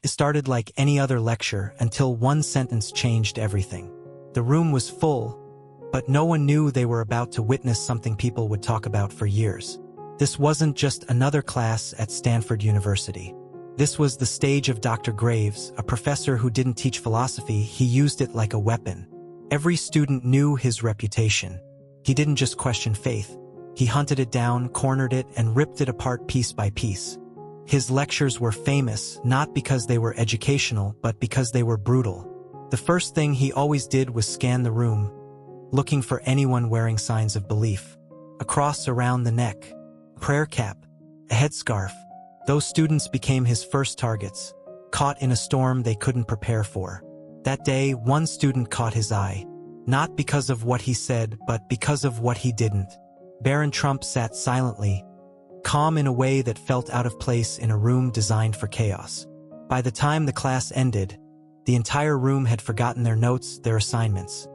It started like any other lecture until one sentence changed everything. The room was full, but no one knew they were about to witness something people would talk about for years. This wasn't just another class at Stanford University. This was the stage of Dr. Graves, a professor who didn't teach philosophy. He used it like a weapon. Every student knew his reputation. He didn't just question faith. He hunted it down, cornered it, and ripped it apart piece by piece. His lectures were famous, not because they were educational, but because they were brutal. The first thing he always did was scan the room, looking for anyone wearing signs of belief. A cross around the neck, a prayer cap, a headscarf. Those students became his first targets, caught in a storm they couldn't prepare for. That day, one student caught his eye, not because of what he said, but because of what he didn't. Barron Trump sat silently, calm in a way that felt out of place in a room designed for chaos. By the time the class ended, the entire room had forgotten their notes, their assignments.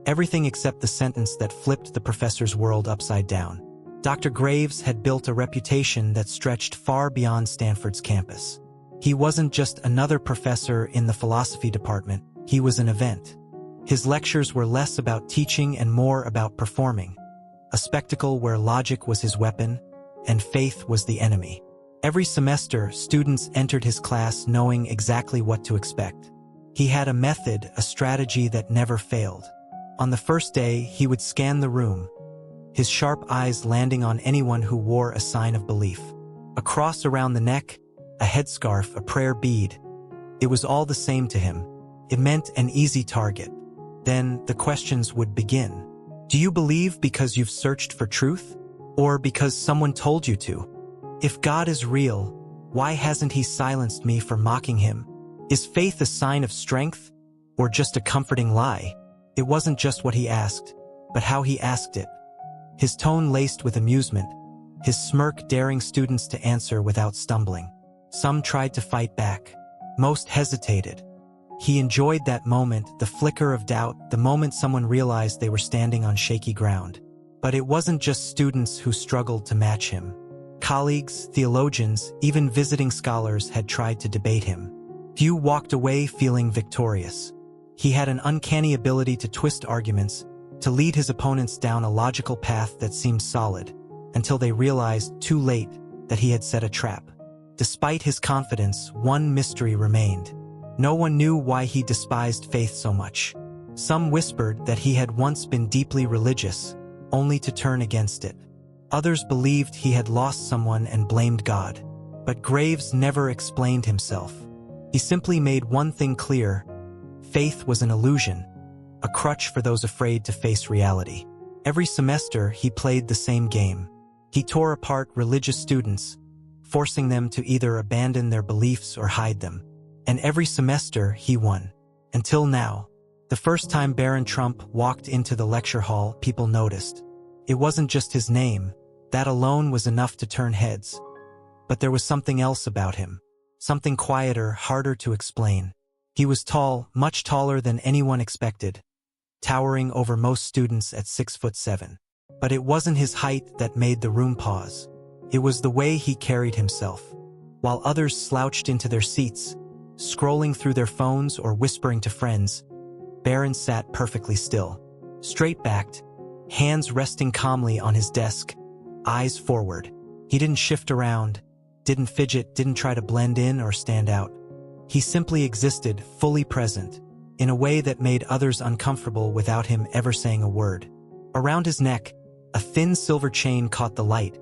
Everything except the sentence that flipped the professor's world upside down. Dr. Graves had built a reputation that stretched far beyond Stanford's campus. He wasn't just another professor in the philosophy department, he was an event. His lectures were less about teaching and more about performing. A spectacle where logic was his weapon, and faith was the enemy. Every semester, students entered his class knowing exactly what to expect. He had a method, a strategy that never failed. On the first day, he would scan the room, his sharp eyes landing on anyone who wore a sign of belief. A cross around the neck, a headscarf, a prayer bead. It was all the same to him. It meant an easy target. Then the questions would begin. Do you believe because you've searched for truth? Or because someone told you to? If God is real, why hasn't he silenced me for mocking him? Is faith a sign of strength, or just a comforting lie? It wasn't just what he asked, but how he asked it. His tone laced with amusement, his smirk daring students to answer without stumbling. Some tried to fight back. Most hesitated. He enjoyed that moment, the flicker of doubt, the moment someone realized they were standing on shaky ground. But it wasn't just students who struggled to match him. Colleagues, theologians, even visiting scholars had tried to debate him. Few walked away feeling victorious. He had an uncanny ability to twist arguments, to lead his opponents down a logical path that seemed solid, until they realized too late that he had set a trap. Despite his confidence, one mystery remained. No one knew why he despised faith so much. Some whispered that he had once been deeply religious, only to turn against it. Others believed he had lost someone and blamed God. But Graves never explained himself. He simply made one thing clear: faith was an illusion, a crutch for those afraid to face reality. Every semester, he played the same game. He tore apart religious students, forcing them to either abandon their beliefs or hide them. And every semester, he won. Until now. The first time Barron Trump walked into the lecture hall, people noticed. It wasn't just his name. That alone was enough to turn heads. But there was something else about him. Something quieter, harder to explain. He was tall, much taller than anyone expected, towering over most students at 6'7". But it wasn't his height that made the room pause. It was the way he carried himself. While others slouched into their seats, scrolling through their phones or whispering to friends, Barron sat perfectly still, straight-backed, hands resting calmly on his desk, eyes forward. He didn't shift around, didn't fidget, didn't try to blend in or stand out. He simply existed, fully present, in a way that made others uncomfortable without him ever saying a word. Around his neck, a thin silver chain caught the light,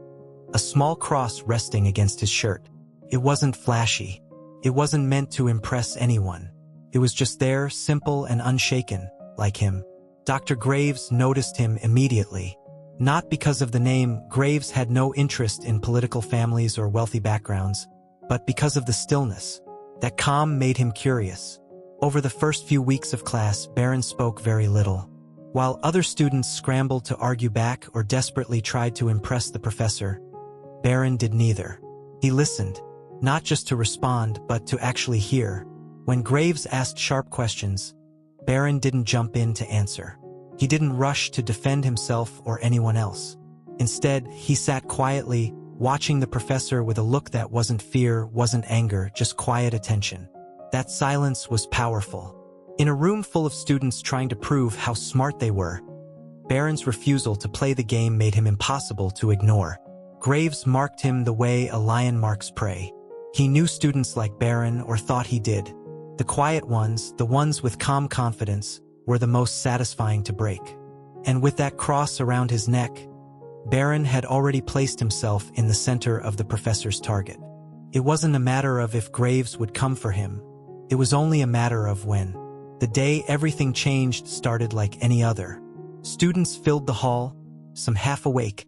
a small cross resting against his shirt. It wasn't flashy. It wasn't meant to impress anyone. It was just there, simple and unshaken, like him. Dr. Graves noticed him immediately. Not because of the name. Graves had no interest in political families or wealthy backgrounds, but because of the stillness. That calm made him curious. Over the first few weeks of class, Barron spoke very little. While other students scrambled to argue back or desperately tried to impress the professor, Barron did neither. He listened, not just to respond, but to actually hear. When Graves asked sharp questions, Barron didn't jump in to answer. He didn't rush to defend himself or anyone else. Instead, he sat quietly, watching the professor with a look that wasn't fear, wasn't anger, just quiet attention. That silence was powerful. In a room full of students trying to prove how smart they were, Barron's refusal to play the game made him impossible to ignore. Graves marked him the way a lion marks prey. He knew students like Barron, or thought he did. The quiet ones, the ones with calm confidence, were the most satisfying to break. And with that cross around his neck, Barron had already placed himself in the center of the professor's target. It wasn't a matter of if Graves would come for him. It was only a matter of when. The day everything changed started like any other. Students filled the hall, some half awake,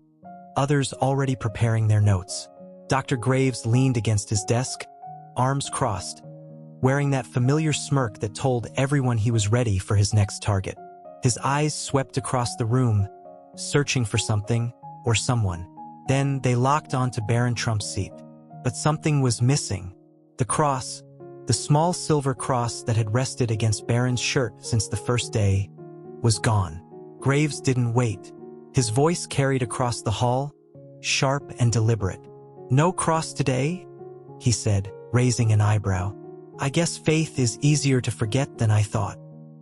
others already preparing their notes. Dr. Graves leaned against his desk, arms crossed, wearing that familiar smirk that told everyone he was ready for his next target. His eyes swept across the room, searching for something or someone. Then they locked onto Barron Trump's seat. But something was missing. The cross, the small silver cross that had rested against Barron's shirt since the first day, was gone. Graves didn't wait. His voice carried across the hall, sharp and deliberate. "No cross today?" he said, raising an eyebrow. "I guess faith is easier to forget than I thought."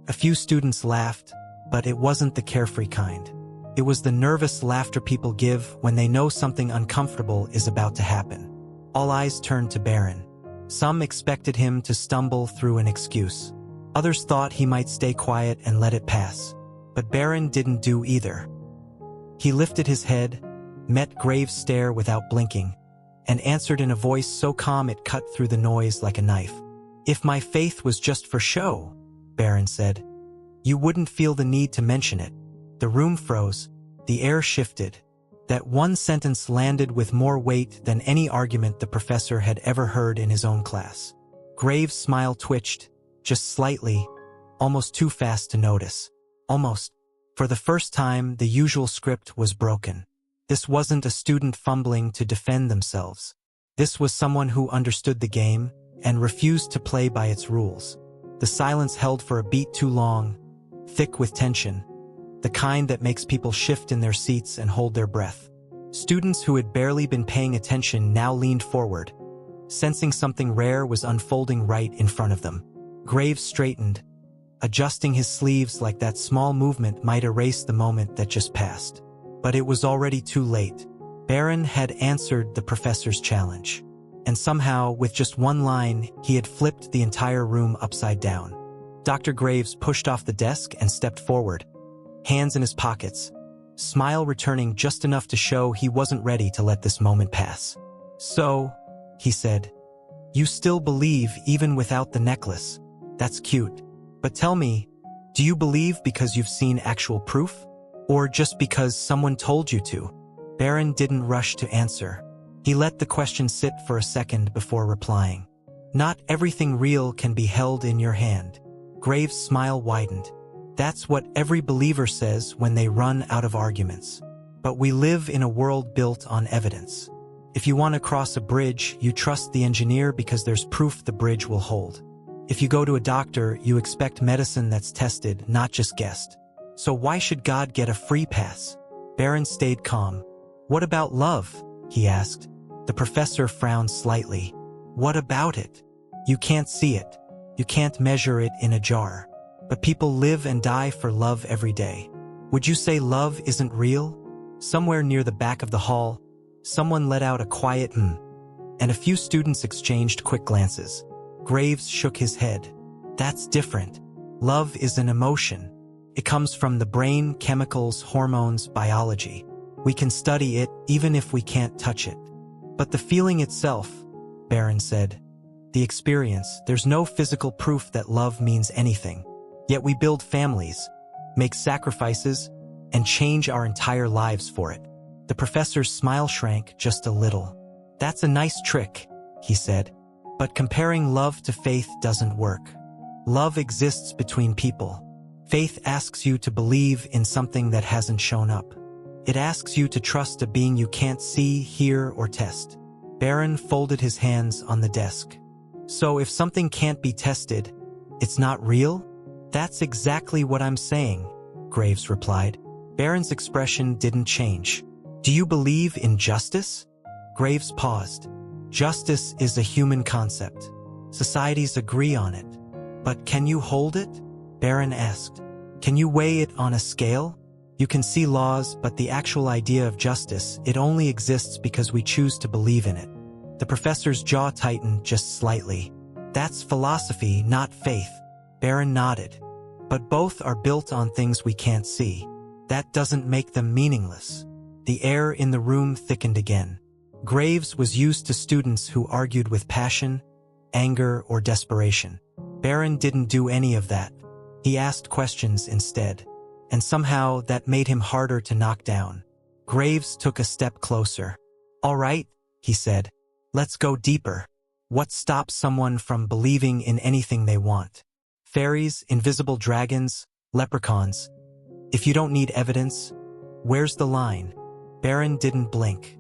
A few students laughed, but it wasn't the carefree kind. It was the nervous laughter people give when they know something uncomfortable is about to happen. All eyes turned to Barron. Some expected him to stumble through an excuse. Others thought he might stay quiet and let it pass. But Barron didn't do either. He lifted his head, met Graves' stare without blinking, and answered in a voice so calm it cut through the noise like a knife. "If my faith was just for show," Barron said, "you wouldn't feel the need to mention it." The room froze. The air shifted. That one sentence landed with more weight than any argument the professor had ever heard in his own class. Graves' smile twitched, just slightly, almost too fast to notice. Almost. For the first time, the usual script was broken. This wasn't a student fumbling to defend themselves. This was someone who understood the game and refused to play by its rules. The silence held for a beat too long, thick with tension, the kind that makes people shift in their seats and hold their breath. Students who had barely been paying attention now leaned forward, sensing something rare was unfolding right in front of them. Graves straightened, adjusting his sleeves like that small movement might erase the moment that just passed. But it was already too late. Barron had answered the professor's challenge. And somehow, with just one line, he had flipped the entire room upside down. Dr. Graves pushed off the desk and stepped forward, hands in his pockets, smile returning just enough to show he wasn't ready to let this moment pass. "So," he said, "you still believe even without the necklace. That's cute. But tell me, do you believe because you've seen actual proof? Or just because someone told you to?" Barron didn't rush to answer. He let the question sit for a second before replying. "Not everything real can be held in your hand." Graves' smile widened. "That's what every believer says when they run out of arguments. But we live in a world built on evidence. If you want to cross a bridge, you trust the engineer because there's proof the bridge will hold. If you go to a doctor, you expect medicine that's tested, not just guessed. So why should God get a free pass?" Barron stayed calm. "What about love?" he asked. The professor frowned slightly. "What about it? You can't see it. You can't measure it in a jar. But people live and die for love every day. Would you say love isn't real?" Somewhere near the back of the hall, someone let out a quiet and a few students exchanged quick glances. Graves shook his head. "That's different. Love is an emotion. It comes from the brain, chemicals, hormones, biology. We can study it even if we can't touch it. But the feeling itself," Barron said, "the experience, there's no physical proof that love means anything. Yet we build families, make sacrifices, and change our entire lives for it." The professor's smile shrank just a little. "That's a nice trick," he said. "But comparing love to faith doesn't work. Love exists between people. Faith asks you to believe in something that hasn't shown up. It asks you to trust a being you can't see, hear, or test." Barron folded his hands on the desk. "So if something can't be tested, it's not real?" "That's exactly what I'm saying," Graves replied. Barron's expression didn't change. "Do you believe in justice?" Graves paused. "Justice is a human concept. Societies agree on it. But can you hold it? Barron asked. Can you weigh it on a scale? You can see laws, but the actual idea of justice, it only exists because we choose to believe in it. The professor's jaw tightened just slightly. That's philosophy, not faith. Barron nodded. But both are built on things we can't see. That doesn't make them meaningless. The air in the room thickened again. Graves was used to students who argued with passion, anger, or desperation. Barron didn't do any of that. He asked questions instead. And somehow that made him harder to knock down. Graves took a step closer. All right, he said. Let's go deeper. What stops someone from believing in anything they want? Fairies, invisible dragons, leprechauns. If you don't need evidence, where's the line? Barron didn't blink.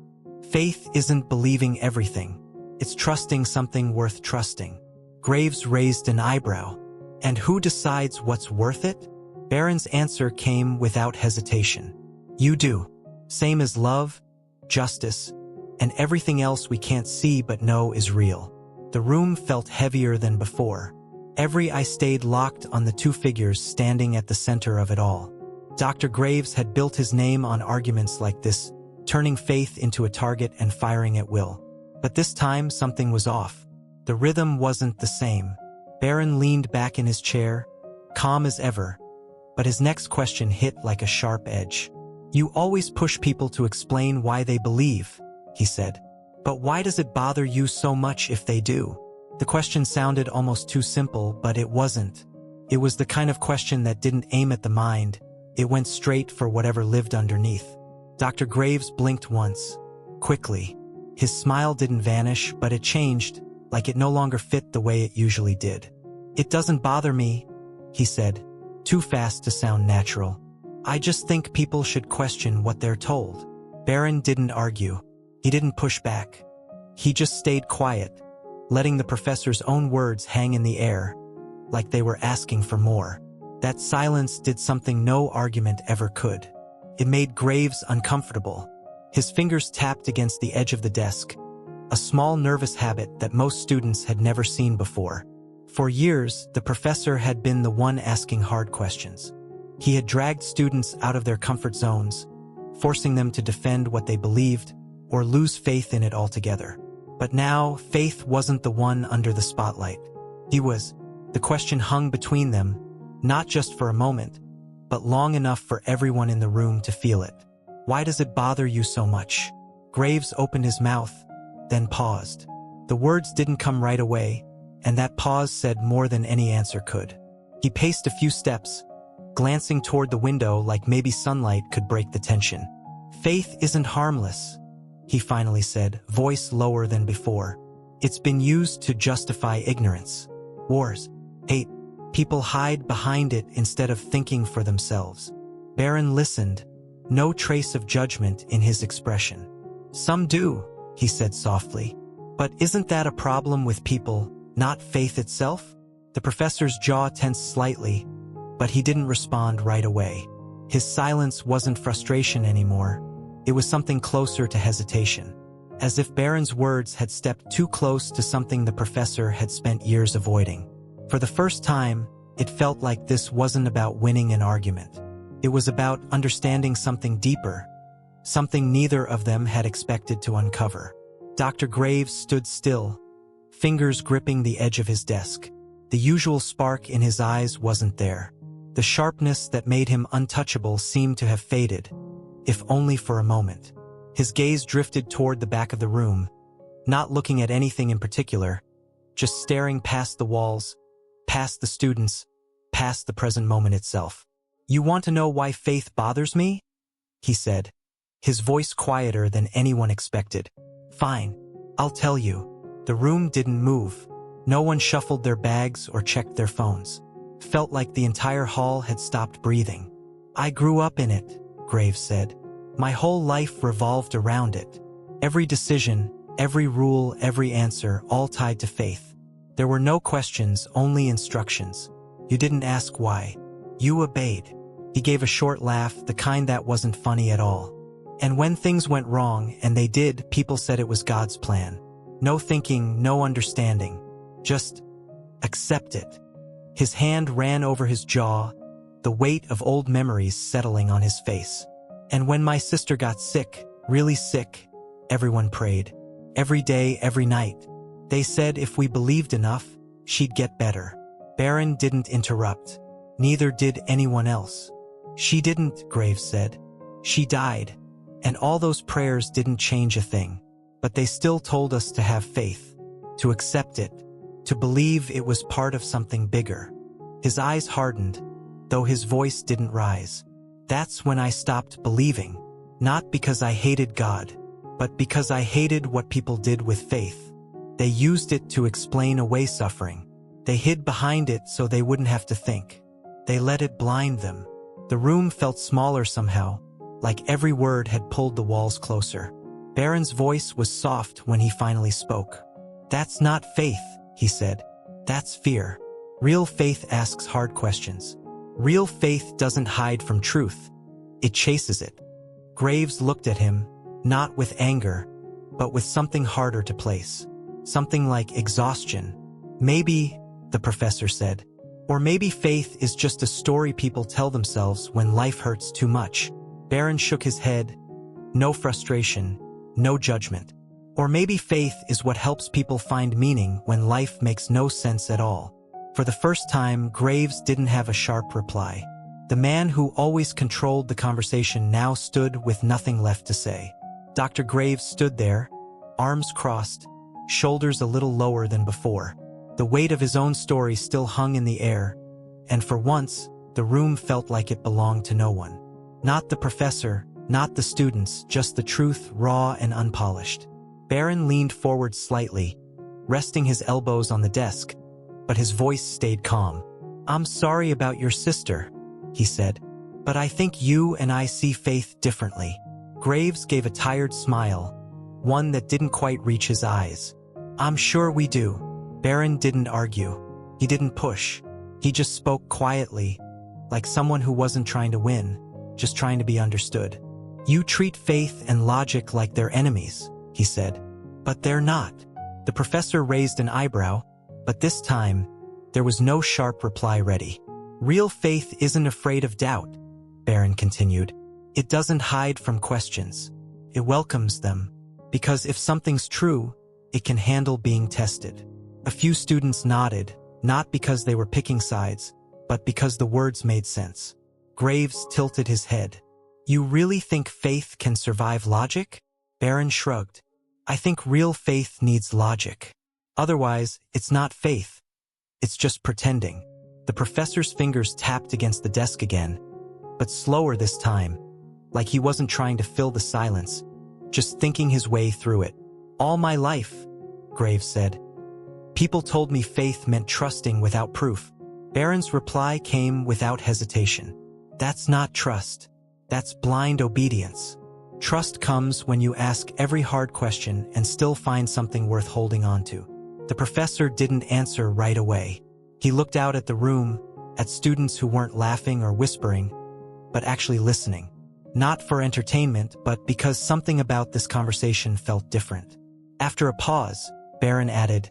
Faith isn't believing everything. It's trusting something worth trusting. Graves raised an eyebrow. And who decides what's worth it? Barron's answer came without hesitation. You do. Same as love, justice, and everything else we can't see but know is real. The room felt heavier than before. Every eye stayed locked on the two figures standing at the center of it all. Dr. Graves had built his name on arguments like this, turning faith into a target and firing at will. But this time something was off. The rhythm wasn't the same. Barron leaned back in his chair, calm as ever, but his next question hit like a sharp edge. You always push people to explain why they believe, he said. But why does it bother you so much if they do? The question sounded almost too simple, but it wasn't. It was the kind of question that didn't aim at the mind. It went straight for whatever lived underneath. Dr. Graves blinked once, quickly. His smile didn't vanish, but it changed, like it no longer fit the way it usually did. It doesn't bother me, he said, too fast to sound natural. I just think people should question what they're told. Barron didn't argue. He didn't push back. He just stayed quiet, letting the professor's own words hang in the air, like they were asking for more. That silence did something no argument ever could. It made Graves uncomfortable. His fingers tapped against the edge of the desk, a small nervous habit that most students had never seen before. For years, the professor had been the one asking hard questions. He had dragged students out of their comfort zones, forcing them to defend what they believed or lose faith in it altogether. But now, faith wasn't the one under the spotlight. He was. The question hung between them, not just for a moment, but long enough for everyone in the room to feel it. Why does it bother you so much? Graves opened his mouth, then paused. The words didn't come right away, and that pause said more than any answer could. He paced a few steps, glancing toward the window like maybe sunlight could break the tension. Faith isn't harmless, he finally said, voice lower than before. It's been used to justify ignorance, wars, hate. People hide behind it instead of thinking for themselves. Barron listened, no trace of judgment in his expression. Some do, he said softly. But isn't that a problem with people, not faith itself? The professor's jaw tensed slightly, but he didn't respond right away. His silence wasn't frustration anymore. It was something closer to hesitation, as if Barron's words had stepped too close to something the professor had spent years avoiding. For the first time, it felt like this wasn't about winning an argument. It was about understanding something deeper, something neither of them had expected to uncover. Dr. Graves stood still, fingers gripping the edge of his desk. The usual spark in his eyes wasn't there. The sharpness that made him untouchable seemed to have faded, if only for a moment. His gaze drifted toward the back of the room, not looking at anything in particular, just staring past the walls, past the students, past the present moment itself. You want to know why faith bothers me? He said, his voice quieter than anyone expected. Fine, I'll tell you. The room didn't move. No one shuffled their bags or checked their phones. Felt like the entire hall had stopped breathing. I grew up in it, Graves said. My whole life revolved around it. Every decision, every rule, every answer, all tied to faith. There were no questions, only instructions. You didn't ask why. You obeyed. He gave a short laugh, the kind that wasn't funny at all. And when things went wrong, and they did, people said it was God's plan. No thinking, no understanding. Just accept it. His hand ran over his jaw, the weight of old memories settling on his face. And when my sister got sick, really sick, everyone prayed. Every day, every night. They said if we believed enough, she'd get better. Barron didn't interrupt. Neither did anyone else. She didn't, Graves said. She died. And all those prayers didn't change a thing. But they still told us to have faith, to accept it, to believe it was part of something bigger. His eyes hardened, though his voice didn't rise. That's when I stopped believing, not because I hated God, but because I hated what people did with faith. They used it to explain away suffering. They hid behind it so they wouldn't have to think. They let it blind them. The room felt smaller somehow, like every word had pulled the walls closer. Barron's voice was soft when he finally spoke. That's not faith, he said. That's fear. Real faith asks hard questions. Real faith doesn't hide from truth. It chases it. Graves looked at him, not with anger, but with something harder to place. Something like exhaustion. Maybe, the professor said, or maybe faith is just a story people tell themselves when life hurts too much. Barron shook his head. No frustration, no judgment. Or maybe faith is what helps people find meaning when life makes no sense at all. For the first time, Graves didn't have a sharp reply. The man who always controlled the conversation now stood with nothing left to say. Dr. Graves stood there, arms crossed, shoulders a little lower than before. The weight of his own story still hung in the air, and for once, the room felt like it belonged to no one. Not the professor, not the students, just the truth, raw and unpolished. Barron leaned forward slightly, resting his elbows on the desk, but his voice stayed calm. I'm sorry about your sister, he said, but I think you and I see faith differently. Graves gave a tired smile, one that didn't quite reach his eyes. I'm sure we do. Barron didn't argue. He didn't push. He just spoke quietly, like someone who wasn't trying to win, just trying to be understood. You treat faith and logic like they're enemies, he said. But they're not. The professor raised an eyebrow, but this time, there was no sharp reply ready. Real faith isn't afraid of doubt, Barron continued. It doesn't hide from questions. It welcomes them, because if something's true, it can handle being tested. A few students nodded, not because they were picking sides, but because the words made sense. Graves tilted his head. You really think faith can survive logic? Barron shrugged. I think real faith needs logic. Otherwise, it's not faith. It's just pretending. The professor's fingers tapped against the desk again, but slower this time, like he wasn't trying to fill the silence, just thinking his way through it. All my life, Graves said. People told me faith meant trusting without proof. Barron's reply came without hesitation. That's not trust. That's blind obedience. Trust comes when you ask every hard question and still find something worth holding on to. The professor didn't answer right away. He looked out at the room, at students who weren't laughing or whispering, but actually listening. Not for entertainment, but because something about this conversation felt different. After a pause, Barron added,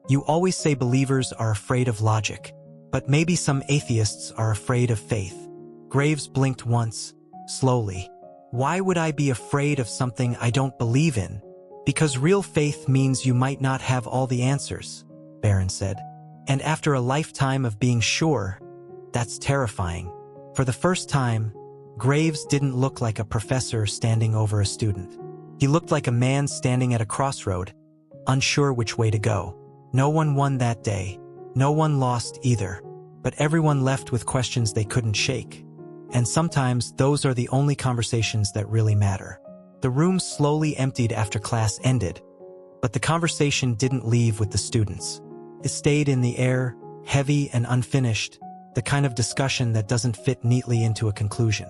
You always say believers are afraid of logic, but maybe some atheists are afraid of faith. Graves blinked once, slowly. Why would I be afraid of something I don't believe in? Because real faith means you might not have all the answers, Barron said. And after a lifetime of being sure, that's terrifying. For the first time, Graves didn't look like a professor standing over a student. He looked like a man standing at a crossroad, unsure which way to go. No one won that day. No one lost either. But everyone left with questions they couldn't shake. And sometimes those are the only conversations that really matter. The room slowly emptied after class ended, but the conversation didn't leave with the students. It stayed in the air, heavy and unfinished, the kind of discussion that doesn't fit neatly into a conclusion.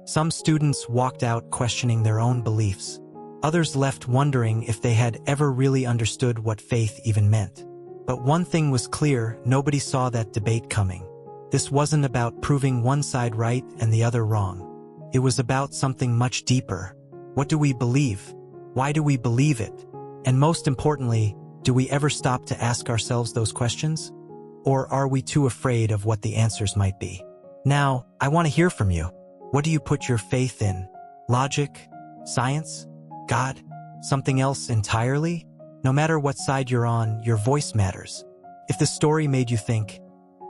Some students walked out questioning their own beliefs. Others left wondering if they had ever really understood what faith even meant. But one thing was clear, nobody saw that debate coming. This wasn't about proving one side right and the other wrong. It was about something much deeper. What do we believe? Why do we believe it? And most importantly, Do we ever stop to ask ourselves those questions? Or are we too afraid of what the answers might be? Now, I want to hear from you. What do you put your faith in? Logic? Science? God? Something else entirely? No matter what side you're on, your voice matters. If the story made you think,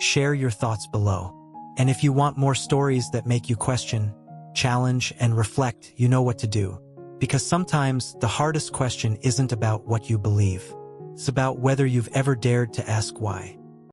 share your thoughts below. And if you want more stories that make you question, challenge, and reflect, you know what to do. Because sometimes the hardest question isn't about what you believe. It's about whether you've ever dared to ask why.